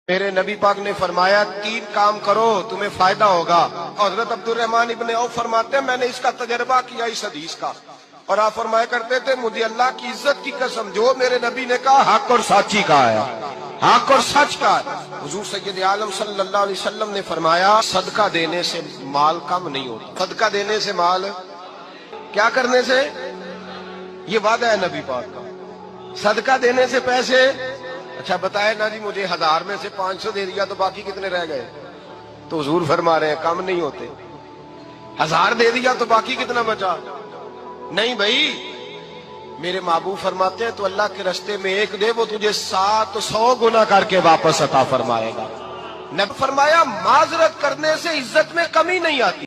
میرے نبی پاک نے فرمایا 3 کام کرو تمہیں فائدہ ہوگا۔ حضرت عبدالرحمن ابن عوف فرماتے ہیں میں نے اس کا تجربہ کیا اس حدیث کا، اور آپ فرمایا کرتے تھے مجھے اللہ کی عزت کی قسم جو میرے نبی نے کہا حق اور سچی کہا ہے، حق اور سچ کہا ہے۔ حضور سید عالم صلی اللہ علیہ وسلم نے فرمایا صدقہ دینے سے مال کم نہیں ہوتا، صدقہ دینے سے مال کیا کرنے سے، یہ وعدہ ہے نبی پاک کا، صدقہ دینے سے پیسے۔ اچھا بتائے نا جی مجھے 1000 میں سے 500 دے دیا تو باقی کتنے رہ گئے؟ تو حضور فرما رہے ہیں کم نہیں ہوتے۔ 1000 دے دیا تو باقی کتنا بچا؟ نہیں بھائی، میرے محبوب فرماتے ہیں تو اللہ کے رستے میں 1 دے وہ تجھے 700 گنا کر کے واپس عطا فرمائے گا۔ نبی فرمایا معذرت کرنے سے عزت میں کمی نہیں آتی۔